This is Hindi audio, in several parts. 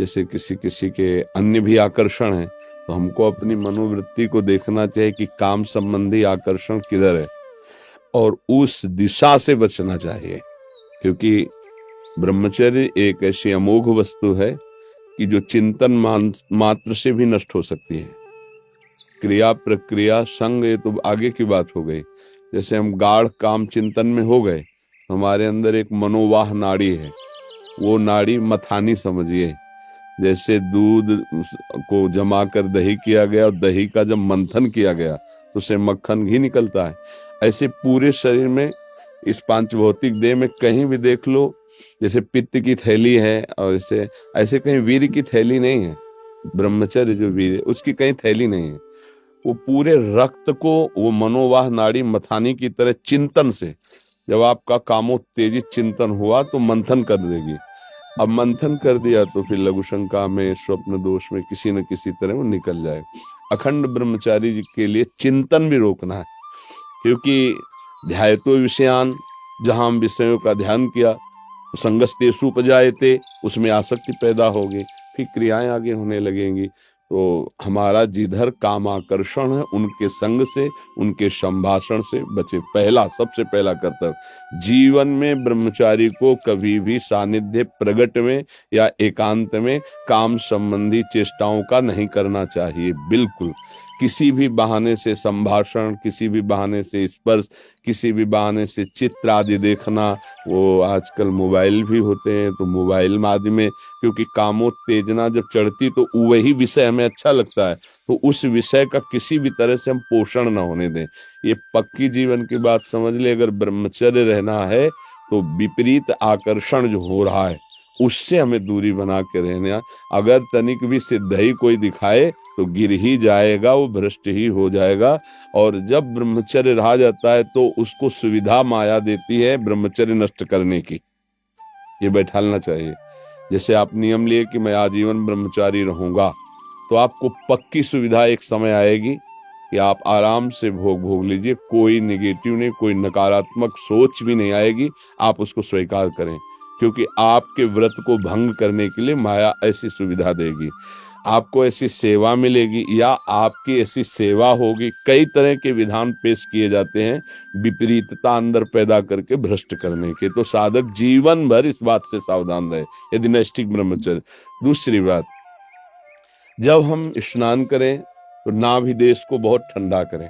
जैसे किसी किसी के अन्य भी आकर्षण है, तो हमको अपनी मनोवृत्ति को देखना चाहिए कि काम संबंधी आकर्षण किधर है और उस दिशा से बचना चाहिए। क्योंकि ब्रह्मचर्य एक ऐसी अमोघ वस्तु है कि जो चिंतन मात्र से भी नष्ट हो सकती है। क्रिया प्रक्रिया संग ये तो आगे की बात हो गई। जैसे हम गाढ़ काम चिंतन में हो गए, हमारे अंदर एक मनोवाह नाड़ी है, वो नाड़ी मथानी समझिए। जैसे दूध को जमा कर दही किया गया और दही का जब मंथन किया गया तो उससे मक्खन घी निकलता है। ऐसे पूरे शरीर में, इस पांच भौतिक देह में कहीं भी देख लो, जैसे पित्त की थैली है और ऐसे कहीं वीर की थैली नहीं है। ब्रह्मचर्य जो वीर है उसकी कहीं थैली नहीं है। वो पूरे रक्त को वो मनोवाह नाड़ी मथानी की तरह चिंतन से, जब आपका कामोत्तेजित चिंतन हुआ तो मंथन कर देगी। अब मंथन कर दिया तो फिर लघु शंका में, स्वप्न दोष में किसी न किसी तरह वो निकल जाए। अखंड ब्रह्मचारी जी के लिए चिंतन भी रोकना है, क्योंकि ध्यायतो विषयान, जहां हम विषयों का ध्यान किया, संगस्तेषु उपजायते, उसमें आसक्ति पैदा होगी, फिर क्रियाएं आगे होने लगेंगी। तो हमारा जिधर काम आकर्षण है उनके संग से, उनके संभाषण से बचे। सबसे पहला कर्तव्य जीवन में ब्रह्मचारी को कभी भी सानिध्य प्रगट में या एकांत में काम संबंधी चेष्टाओं का नहीं करना चाहिए। बिल्कुल किसी भी बहाने से संभाषण, किसी भी बहाने से स्पर्श, किसी भी बहाने से चित्र आदि देखना। वो आजकल मोबाइल भी होते हैं, तो मोबाइल आदि में क्योंकि कामोत्तेजना जब चढ़ती तो वही विषय हमें अच्छा लगता है, तो उस विषय का किसी भी तरह से हम पोषण न होने दें। ये पक्की जीवन की बात समझ ले। अगर ब्रह्मचर्य रहना है तो विपरीत आकर्षण जो हो रहा है उससे हमें दूरी बना के रहना। अगर तनिक भी सिद्धि कोई दिखाए तो गिर ही जाएगा, वो भ्रष्ट ही हो जाएगा। और जब ब्रह्मचर्य रहा जाता है तो उसको सुविधा माया देती है ब्रह्मचर्य नष्ट करने की, ये बैठालना चाहिए। जैसे आप नियम लिए कि मैं आजीवन ब्रह्मचारी रहूंगा, तो आपको पक्की सुविधा एक समय आएगी कि आप आराम से भोग लीजिए, कोई निगेटिव नहीं, कोई नकारात्मक सोच भी नहीं आएगी। आप उसको स्वीकार करें, क्योंकि आपके व्रत को भंग करने के लिए माया ऐसी सुविधा देगी। आपको ऐसी सेवा मिलेगी या आपकी ऐसी सेवा होगी। कई तरह के विधान पेश किए जाते हैं विपरीतता अंदर पैदा करके भ्रष्ट करने के। तो साधक जीवन भर इस बात से सावधान रहे यदि नैष्ठिक ब्रह्मचर्य। दूसरी बात, जब हम स्नान करें तो नाभिदेश को बहुत ठंडा करें।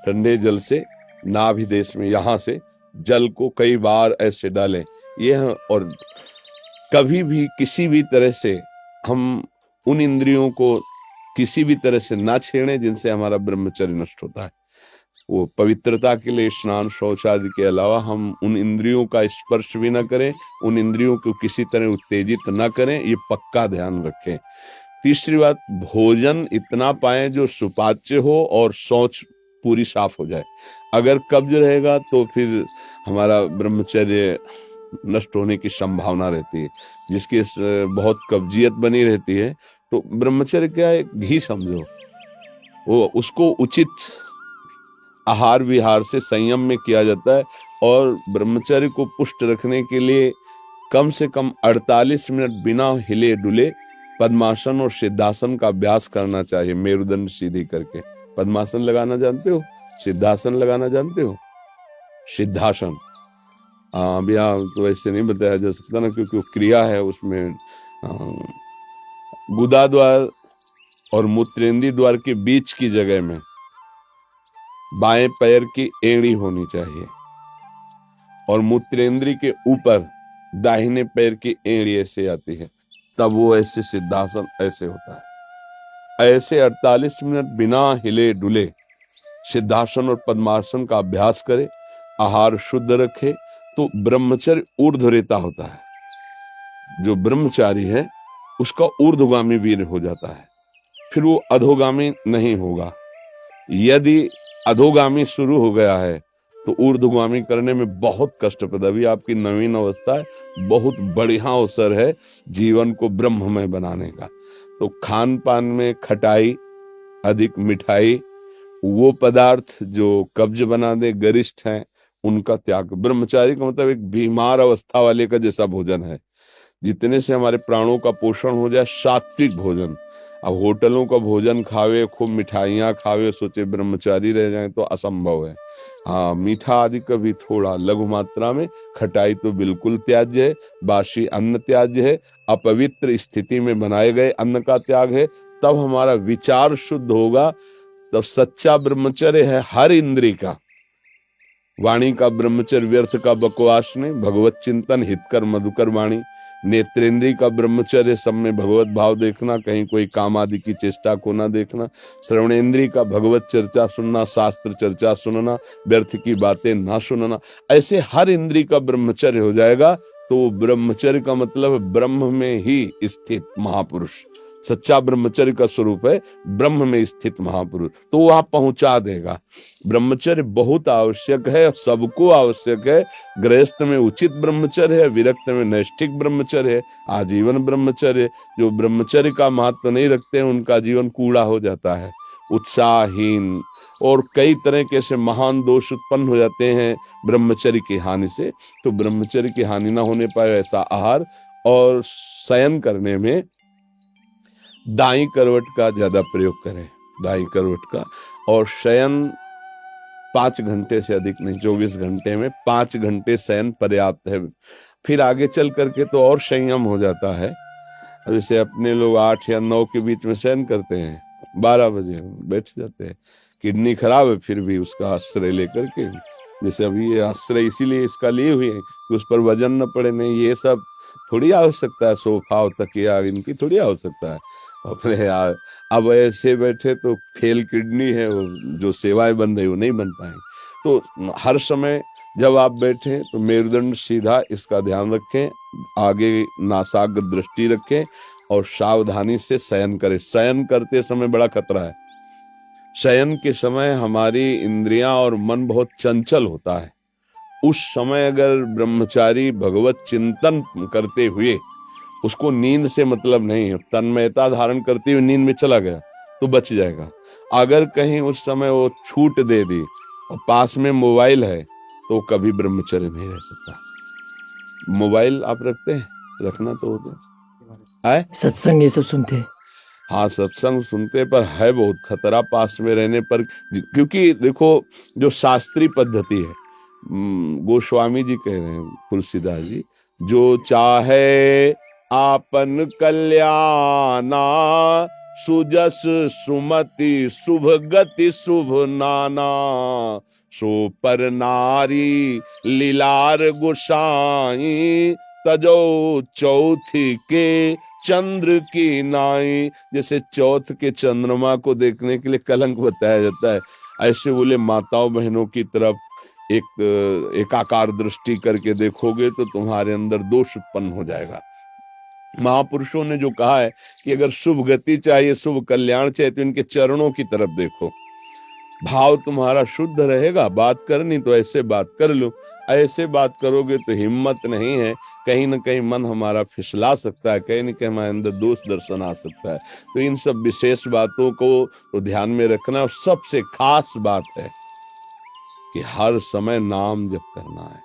ठंडे जल से नाभिदेश में यहाँ से जल को कई बार ऐसे डालें। और कभी भी किसी भी तरह से हम उन इंद्रियों को किसी भी तरह से ना छेड़ें जिनसे हमारा ब्रह्मचर्य नष्ट होता है। वो पवित्रता के लिए स्नान शौच आदि के अलावा हम उन इंद्रियों का स्पर्श भी ना करें, उन इंद्रियों को किसी तरह उत्तेजित ना करें, ये पक्का ध्यान रखें। तीसरी बात, भोजन इतना पाएं जो सुपाच्य हो और शौच पूरी साफ हो जाए। अगर कब्ज रहेगा तो फिर हमारा ब्रह्मचर्य नष्ट होने की संभावना रहती है। जिसकी बहुत कब्जियत बनी रहती है, तो ब्रह्मचर्य क्या है, घी समझो। वो उसको उचित आहार विहार से संयम में किया जाता है। और ब्रह्मचर्य को पुष्ट रखने के लिए कम से कम 48 मिनट बिना हिले डुले पद्मासन और सिद्धासन का अभ्यास करना चाहिए। मेरुदंड सीधी करके पद्मासन लगाना जानते हो, सिद्धासन लगाना जानते हो? सिद्धासन अभी तो ऐसे नहीं बताया जा सकता ना, क्योंकि क्रिया है उसमें। गुदा द्वार और मूत्रेंद्रीय द्वार के बीच की जगह में बाएं पैर की एड़ी होनी चाहिए और मूत्रेंद्रीय के ऊपर दाहिने पैर की एड़ी ऐसे आती है, तब वो ऐसे सिद्धासन ऐसे होता है। ऐसे 48 मिनट बिना हिले डुले सिद्धासन और पद्मासन का अभ्यास करे, आहार शुद्ध रखे, तो ब्रह्मचर्य ऊर्ध्वरेता होता है। जो ब्रह्मचारी है उसका ऊर्ध्वगामी वीर हो जाता है, फिर वो अधोगामी नहीं होगा। यदि अधोगामी शुरू हो गया है तो ऊर्ध्वगामी करने में बहुत कष्टप्रद। अभी आपकी नवीन अवस्था है, बहुत बढ़िया अवसर है जीवन को ब्रह्ममय बनाने का। तो खान पान में खटाई, अधिक मिठाई, वो पदार्थ जो कब्ज बना दे, गरिष्ठ हैं, उनका त्याग। ब्रह्मचारी का मतलब एक बीमार अवस्था वाले का जैसा भोजन है, जितने से हमारे प्राणों का पोषण हो जाए, सात्विक भोजन। अब होटलों का भोजन खावे, खूब मिठाइयाँ खावे, सोचे ब्रह्मचारी रह जाए तो असंभव है। हाँ, मीठा आदि कभी थोड़ा लघु मात्रा में, खटाई तो बिल्कुल त्याज्य है, बासी अन्न त्याज्य है, अपवित्र स्थिति में बनाए गए अन्न का त्याग है। तब हमारा विचार शुद्ध होगा, तब सच्चा ब्रह्मचर्य है हर इंद्री का। वाणी का ब्रह्मचर्य व्यर्थ का बकवास नहीं, भगवत चिंतन हितकर मधुकर वाणी। नेत्रेंद्री का ब्रह्मचर्य सब में भगवत भाव देखना, कहीं कोई काम आदि की चेष्टा को ना देखना। श्रवणेंद्री का भगवत चर्चा सुनना, शास्त्र चर्चा सुनना, व्यर्थ की बातें ना सुनना। ऐसे हर इंद्री का ब्रह्मचर्य हो जाएगा तो ब्रह्मचर्य का मतलब ब्रह्म में ही स्थित महापुरुष। सच्चा ब्रह्मचर्य का स्वरूप है ब्रह्म में स्थित महापुरुष, तो वह पहुंचा देगा। ब्रह्मचर्य बहुत आवश्यक है, सबको आवश्यक है। गृहस्थ में उचित ब्रह्मचर्य है, विरक्त में नैष्ठिक ब्रह्मचर्य है, आजीवन ब्रह्मचर्य। जो ब्रह्मचर्य का महत्व नहीं रखते हैं उनका जीवन कूड़ा हो जाता है, उत्साहहीन, और कई तरह के ऐसे महान दोष उत्पन्न हो जाते हैं ब्रह्मचर्य की हानि से। तो ब्रह्मचर्य की हानि ना होने पाए ऐसा आहार, और शयन करने में दाई करवट का ज्यादा प्रयोग करें, दाई करवट का। और शयन 5 घंटे से अधिक नहीं, 24 घंटे में 5 घंटे शयन पर्याप्त है। फिर आगे चल करके तो और संयम हो जाता है। जैसे अपने लोग 8 या 9 के बीच में शयन करते हैं, 12 बजे बैठ जाते हैं। किडनी खराब है फिर भी उसका आश्रय लेकर के, जैसे अभी ये आश्रय इसीलिए इसका लिए हुए हैं कि उस पर वजन न पड़े। नहीं, ये सब थोड़ी आवश्यकता है, सोफा और तकिया इनकी थोड़ी आवश्यकता है अपने यार। अब ऐसे बैठे तो फेल किडनी है, वो जो सेवाएं बन रही वो नहीं बन पाएंगी। तो हर समय जब आप बैठें तो मेरुदंड सीधा, इसका ध्यान रखें, आगे नासाग्र दृष्टि रखें और सावधानी से शयन करें। शयन करते समय बड़ा खतरा है। शयन के समय हमारी इंद्रियां और मन बहुत चंचल होता है। उस समय अगर ब्रह्मचारी भगवत चिंतन करते हुए, उसको नींद से मतलब नहीं है, तन्मयता धारण करते हुए नींद में चला गया तो बच जाएगा। अगर कहीं उस समय वो छूट दे दी और पास में मोबाइल है तो कभी ब्रह्मचर्य नहीं रह सकता। मोबाइल आप रखते हैं? रखना तो होता है। सत्संग ये सब सुनते हैं? हाँ, सत्संग सुनते, पर है बहुत खतरा पास में रहने पर। क्योंकि देखो, जो शास्त्रीय पद्धति है, गोस्वामी जी कह रहे हैं, तुलसीदास जी, जो चाहे आपन कल्याणा, सुजस सुमति शुभ गति शुभ नाना, सो पर नारी लीलार गोसाई, तजो चौथी के चंद्र की नाई। जैसे चौथ के चंद्रमा को देखने के लिए कलंक बताया जाता है, ऐसे बोले माताओं बहनों की तरफ एकाकार दृष्टि करके देखोगे तो तुम्हारे अंदर दोष उत्पन्न हो जाएगा। महापुरुषों ने जो कहा है कि अगर शुभ गति चाहिए, शुभ कल्याण चाहिए, तो इनके चरणों की तरफ देखो, भाव तुम्हारा शुद्ध रहेगा। बात करनी तो ऐसे बात कर लो, ऐसे बात करोगे तो हिम्मत नहीं है, कहीं न कहीं मन हमारा फिसला सकता है, कहीं न कहीं हमारे अंदर दोष दर्शन आ सकता है। तो इन सब विशेष बातों को तो ध्यान में रखना। और सबसे खास बात है कि हर समय नाम जप करना है।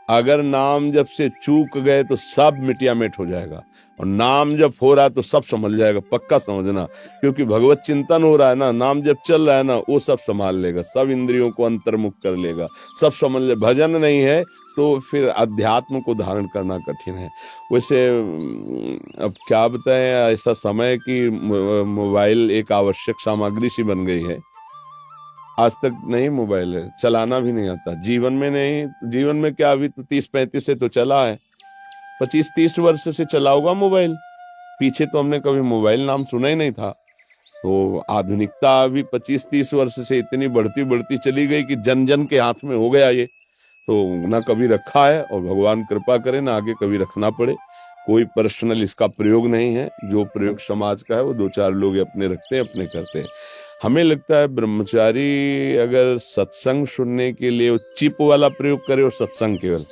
अगर नाम जप से चूक गए तो सब मिटिया मिट हो जाएगा, और नाम जप हो रहा है तो सब समझ जाएगा, पक्का समझना। क्योंकि भगवत चिंतन हो रहा है ना, नाम जप चल रहा है ना, वो सब संभाल लेगा, सब इंद्रियों को अंतर्मुख कर लेगा, सब समझ ले। भजन नहीं है तो फिर अध्यात्म को धारण करना कठिन है। वैसे अब क्या बताएं, ऐसा समय कि मोबाइल एक आवश्यक सामग्री सी बन गई है। आज तक नहीं मोबाइल है, चलाना भी नहीं आता, जीवन में नहीं। जीवन में क्या, अभी तो 30-35 से तो चला है, 25-30 वर्ष से चला होगा मोबाइल। पीछे तो हमने कभी मोबाइल नाम सुना ही नहीं था। तो आधुनिकता अभी 25-30 वर्ष से इतनी बढ़ती चली गई कि जन जन के हाथ में हो गया ये। तो ना कभी रखा है, और भगवान कृपा करे ना आगे कभी रखना पड़े। कोई पर्सनल इसका प्रयोग नहीं है, जो प्रयोग समाज का है वो 2-4 लोग अपने रखते हैं, अपने करते हैं। हमें लगता है ब्रह्मचारी अगर सत्संग सुनने के लिए चिप वाला प्रयोग करे और सत्संग केवल,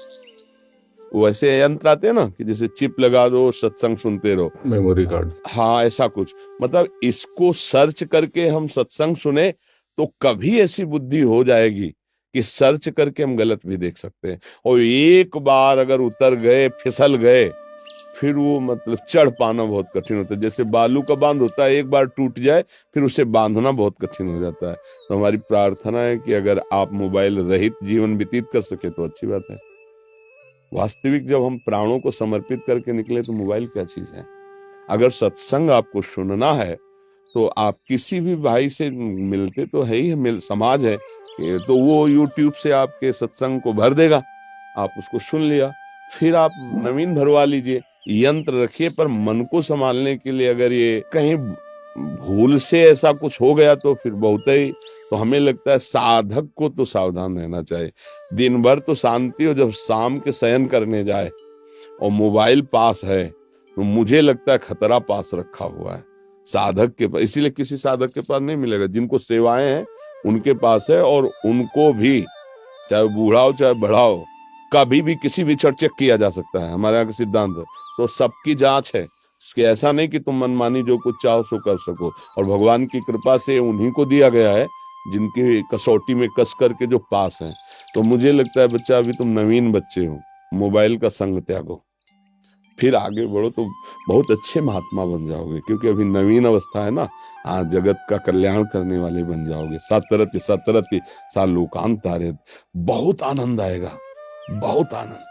वैसे यंत्र आते हैं ना कि जैसे चिप लगा दो सत्संग सुनते रहो, मेमोरी कार्ड, हाँ ऐसा कुछ, मतलब इसको सर्च करके हम सत्संग सुने तो कभी ऐसी बुद्धि हो जाएगी कि सर्च करके हम गलत भी देख सकते हैं। और एक बार अगर उतर गए, फिसल गए, फिर वो मतलब चढ़ पाना बहुत कठिन होता है। जैसे बालू का बांध होता है, एक बार टूट जाए फिर उसे बांधना बहुत कठिन हो जाता है। तो हमारी प्रार्थना है कि अगर आप मोबाइल रहित जीवन व्यतीत कर सके तो अच्छी बात है। वास्तविक जब हम प्राणों को समर्पित करके निकले तो मोबाइल क्या चीज है। अगर सत्संग आपको सुनना है तो आप किसी भी भाई से मिलते तो है ही, समाज है तो वो यूट्यूब से आपके सत्संग को भर देगा, आप उसको सुन लिया। फिर आप नवीन भरवा लीजिए, यंत्र रखिए, पर मन को संभालने के लिए अगर ये कहीं भूल से ऐसा कुछ हो गया तो फिर बहुत ही, तो हमें लगता है साधक को तो सावधान रहना चाहिए। दिन भर तो शांति हो, जब शाम के शयन करने जाए और मोबाइल पास है तो मुझे लगता है खतरा पास रखा हुआ है साधक के पास। इसीलिए किसी साधक के पास नहीं मिलेगा, जिनको सेवाएं हैं उनके पास है, और उनको भी चाहे बूढ़ा हो चाहे बड़ा हो कभी भी किसी भी क्षण चेक किया जा सकता है, हमारे यहाँ का सिद्धांत है। तो सबकी जांच है, इसके ऐसा नहीं कि तुम मनमानी जो कुछ चाहो सो कर सको। और भगवान की कृपा से उन्हीं को दिया गया है जिनकी कसौटी में कस करके जो पास हैं। तो मुझे लगता है बच्चा, अभी तुम नवीन बच्चे हो, मोबाइल का संग त्यागो, फिर आगे बढ़ो तो बहुत अच्छे महात्मा बन जाओगे, क्योंकि अभी नवीन अवस्था है ना। आज जगत का कल्याण करने वाले बन जाओगे। सतरति सतरति सा लोकांत तारे, बहुत आनंद आएगा, बहुत आनंद।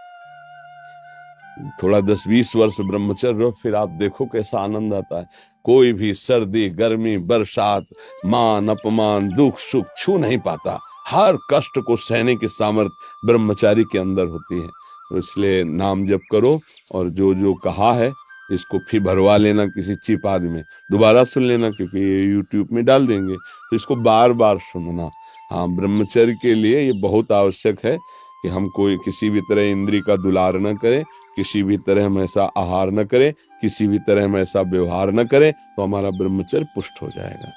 थोड़ा 10-20 वर्ष ब्रह्मचर्य रहो, फिर आप देखो कैसा आनंद आता है। कोई भी सर्दी गर्मी बरसात मान अपमान दुख सुख छू नहीं पाता। हर कष्ट को सहने की सामर्थ्य ब्रह्मचारी के अंदर होती है। तो इसलिए नाम जप करो, और जो जो कहा है इसको फिर भरवा लेना किसी चिप आदि में, दोबारा सुन लेना, क्योंकि ये यूट्यूब में डाल देंगे तो इसको बार बार सुनना। हाँ, ब्रह्मचर्य के लिए ये बहुत आवश्यक है कि हम कोई किसी भी तरह इंद्री का दुलार न करें, किसी भी तरह हम ऐसा आहार न करें, किसी भी तरह हम ऐसा व्यवहार न करें, तो हमारा ब्रह्मचर्य पुष्ट हो जाएगा।